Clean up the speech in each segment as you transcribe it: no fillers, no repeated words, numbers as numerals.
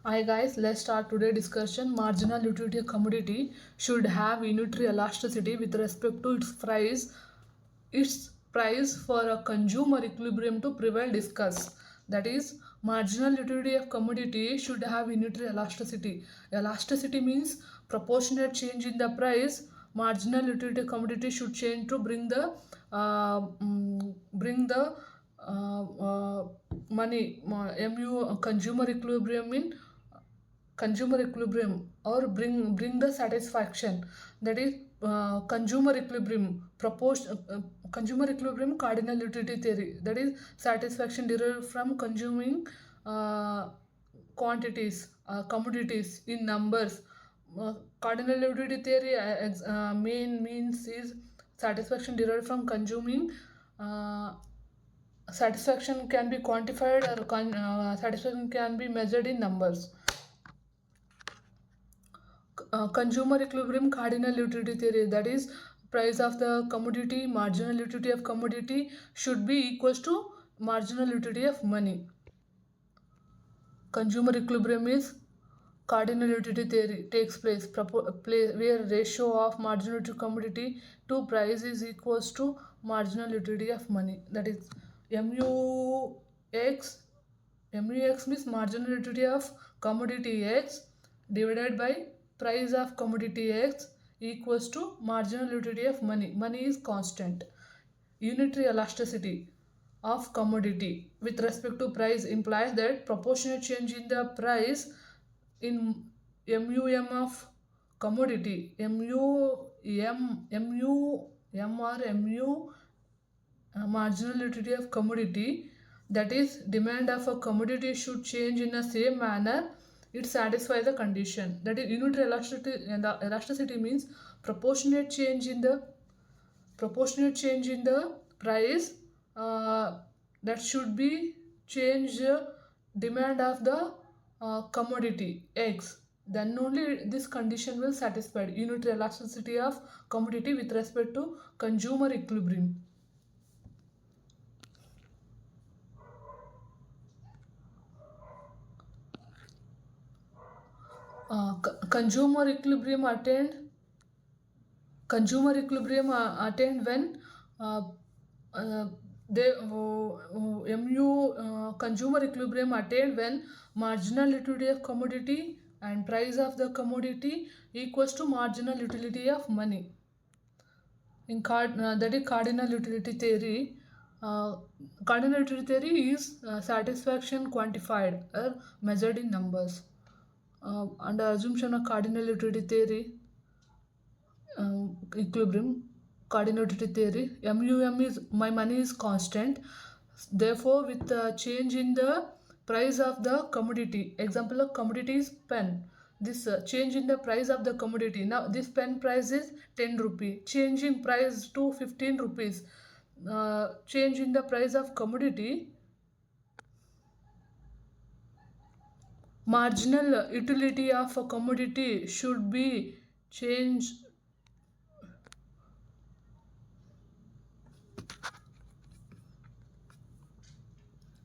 Hi guys, let's start today discussion. Marginal utility commodity should have unitary elasticity with respect to its price for a consumer equilibrium to prevail. Discuss. That is, marginal utility of commodity should have unitary elasticity. Elasticity means proportionate change in the price. Marginal utility commodity should change to bring the money mu consumer equilibrium in consumer equilibrium, or bring the satisfaction. That is, consumer equilibrium cardinal utility theory. That is, satisfaction derived from consuming uh, quantities, commodities in numbers. Cardinal utility theory main means is satisfaction derived from consuming. Satisfaction can be quantified, or satisfaction can be measured in numbers. Consumer equilibrium cardinal utility theory. That is, price of the commodity, marginal utility of commodity should be equals to marginal utility of money. Consumer equilibrium is cardinal utility theory takes place where ratio of marginal to commodity to price is equals to marginal utility of money. That is, mux mux means marginal utility of commodity x divided by price of commodity x equals to marginal utility of money. Money is constant. Unitary elasticity of commodity with respect to price implies that proportionate change in the price in mum of commodity, mu marginal utility of commodity, that is, demand of a commodity should change in the same manner it satisfies the condition. That is, unitary elasticity, and the elasticity means proportionate change in the price, that should be change demand of the commodity x, then only this condition will satisfy unitary elasticity of commodity with respect to consumer equilibrium. Consumer equilibrium attained when uh, uh, consumer equilibrium attained when marginal utility of commodity and price of the commodity equals to marginal utility of money. That is cardinal utility theory. Cardinal utility theory is satisfaction quantified or measured in numbers. Under assumption of cardinal utility theory, equilibrium, cardinal utility theory, mum is my money is constant. Therefore, with the change in the price of the commodity, example of commodity is pen. This change in the price of the commodity, now this pen price is 10 rupee, changing price to 15 rupees. Change in the price of commodity, marginal utility of a commodity should be changed.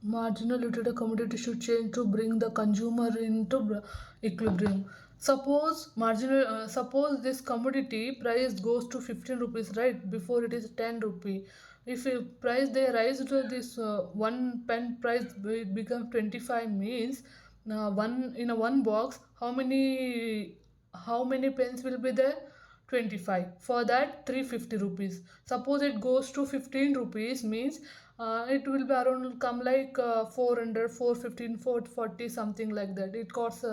Marginal utility commodity should change to bring the consumer into equilibrium. Suppose this commodity price goes to 15 rupees, right? Before it is 10 rupee. If a price they rise to this one pen price, it becomes 25, means one in a one box, how many pens will be there? 25. For that, 350 rupees. Suppose it goes to 15 rupees, means it will be around come like 400, 415, 440, something like that. It costs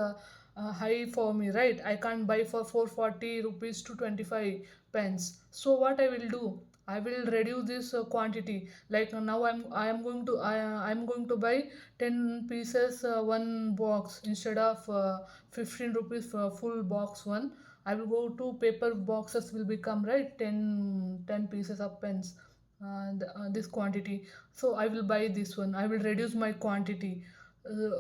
high for me, right? I can't buy for 440 rupees to 25 pence. So what I will do? I will reduce this quantity. Like now, I'm going to buy 10 pieces one box instead of 15 rupees for full box one. I will go to paper boxes will become, right, 10 pieces of pens, this quantity. So I will buy this one. I will reduce my quantity.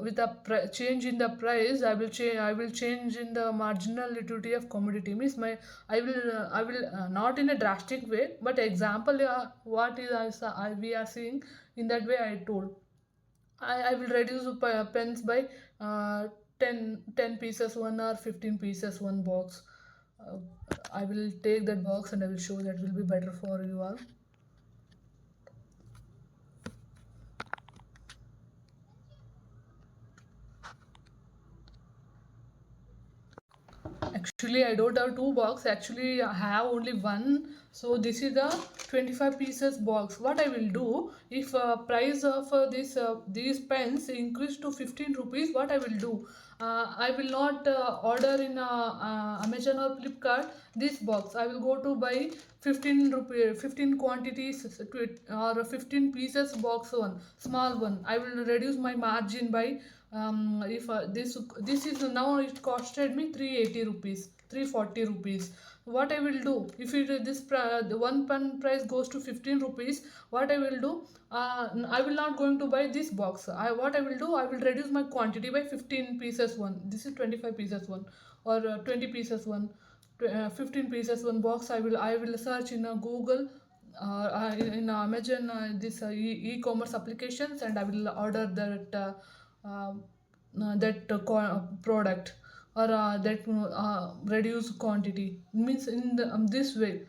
With a change in the price, I will change in the marginal utility of commodity. Means I will not in a drastic way, but example, what is we are seeing in that way I told. I will reduce pens by 10 pieces one or 15 pieces one box. uh, I will take that box and I will show that will be better for you all. Actually, I don't have two box. Actually, I have only one. So this is the 25 pieces box. What I will do, if price of this these pens increase to 15 rupees, what I will do? I will not order in Amazon or Flipkart this box. I will go to buy 15 rupee, 15 quantities or 15 pieces box one, small one. I will reduce my margin by if this is now it costed me 380 rupees, 340 rupees. What I will do, if it the one pen price goes to 15 rupees, what I will do, I will not going to buy this box. What I will do, I will reduce my quantity by 15 pieces one. This is 25 pieces one, or 20 pieces one, 15 pieces one box. I will search in Google, in Amazon, this e-commerce applications, and I will order that product, or that reduced quantity. Means in this way.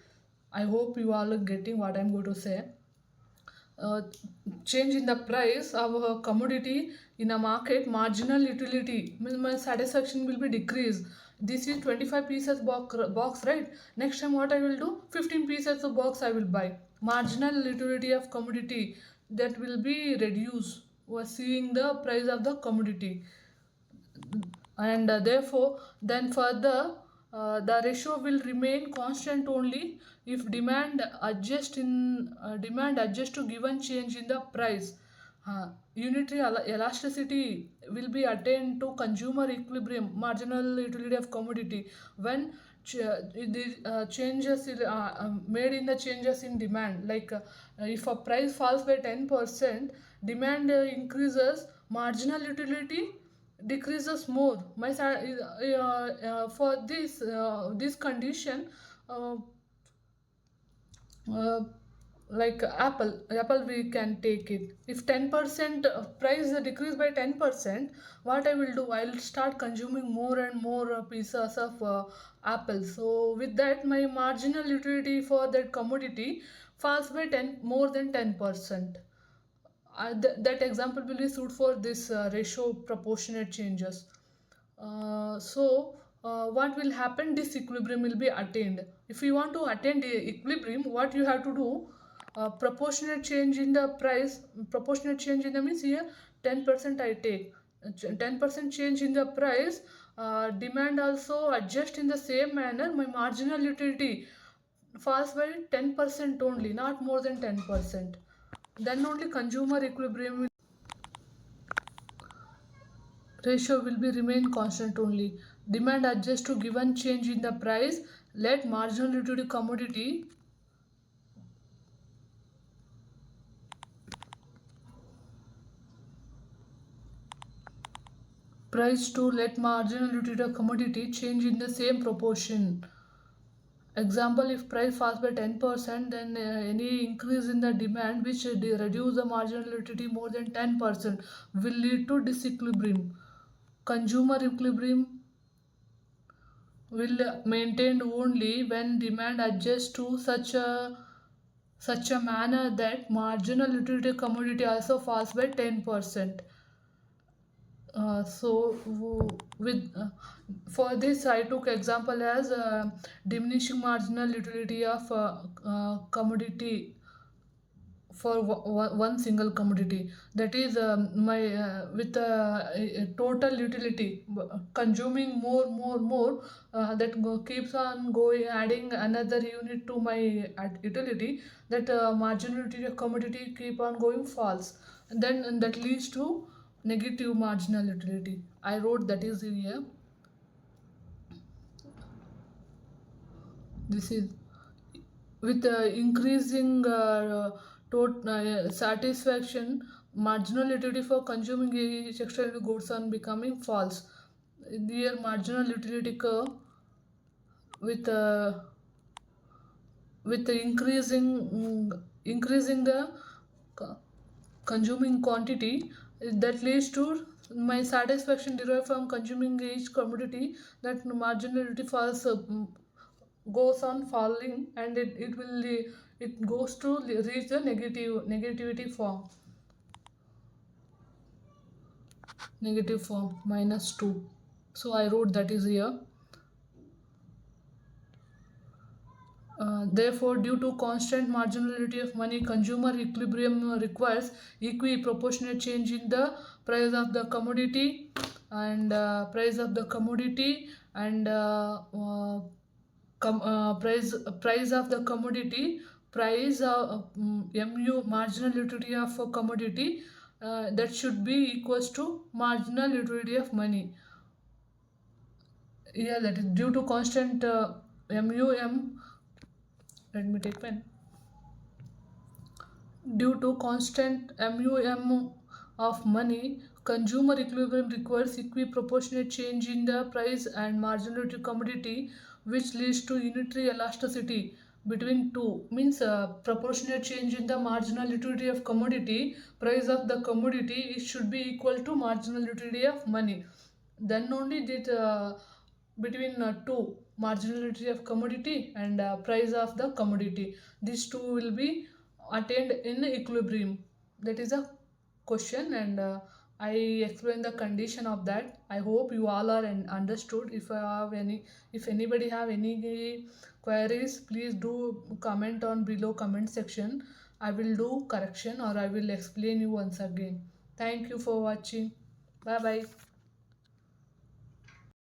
I hope you all are getting what I'm going to say. uh, Change in the price of a commodity in a market, marginal utility means my satisfaction will be decreased. This is 25 pieces box, right? Next time what I will do, 15 pieces of box I will buy. Marginal utility of commodity, that will be reduced. We're seeing the price of the commodity, and therefore then further, the ratio will remain constant only if demand adjust to given change in the price. Unitary elasticity will be attained to consumer equilibrium, marginal utility of commodity, when the changes made in the changes in demand. Like if a price falls by 10%, demand increases, marginal utility decreases more. For this condition, uh, uh, like apple we can take it. If 10% price decrease by 10%, what I will do, I'll start consuming more and more pieces of apple. So with that, my marginal utility for that commodity falls by 10, more than 10%. That example will be suit for this ratio proportionate changes. What will happen? This equilibrium will be attained. If you want to attain the equilibrium, what you have to do? Proportionate change in the price, proportionate change in the means here 10% I take. 10% change in the price, demand also adjust in the same manner. My marginal utility falls by 10% only, not more than 10%. Then only consumer equilibrium ratio will be remain constant only. Demand adjust to given change in the price. Let marginal utility commodity price to let marginal utility commodity change in the same proportion. Example, if price falls by 10%, then any increase in the demand which reduce the marginal utility more than 10% will lead to disequilibrium. Consumer equilibrium will maintained only when demand adjusts to such a manner that marginal utility commodity also falls by 10%. With for this I took example as diminishing marginal utility of commodity for one single commodity, that is my with a total utility consuming more, keeps on going, adding another unit to my utility, that marginal utility of commodity keep on going false, and then that leads to negative marginal utility. I wrote that is here. This is with increasing satisfaction, marginal utility for consuming each extra goods on becoming false. Here marginal utility curve with increasing the co- consuming quantity, that leads to My satisfaction derived from consuming each commodity, that marginality falls, goes on falling, and it will it goes to reach the negativity form, negative form minus 2. So I wrote that is here. Therefore, due to constant marginality of money, consumer equilibrium requires equi-proportionate change in the price of the commodity, and and price of the commodity, price of mu marginal utility of a commodity, that should be equals to marginal utility of money. Yeah, that is due to constant mum. Let me take pen. Due to constant MUM of money, consumer equilibrium requires equiproportionate change in the price and marginal commodity, which leads to unitary elasticity between two. Means proportionate change in the marginal utility of commodity, price of the commodity, it should be equal to marginal utility of money. Then only did between two, marginality of commodity and price of the commodity, these two will be attained in equilibrium. That is a question, and I explain the condition of that. I hope you all are understood. If I have any, if anybody have any queries, please do comment on below comment section. I will do correction or I will explain you once again. Thank you for watching. Bye bye.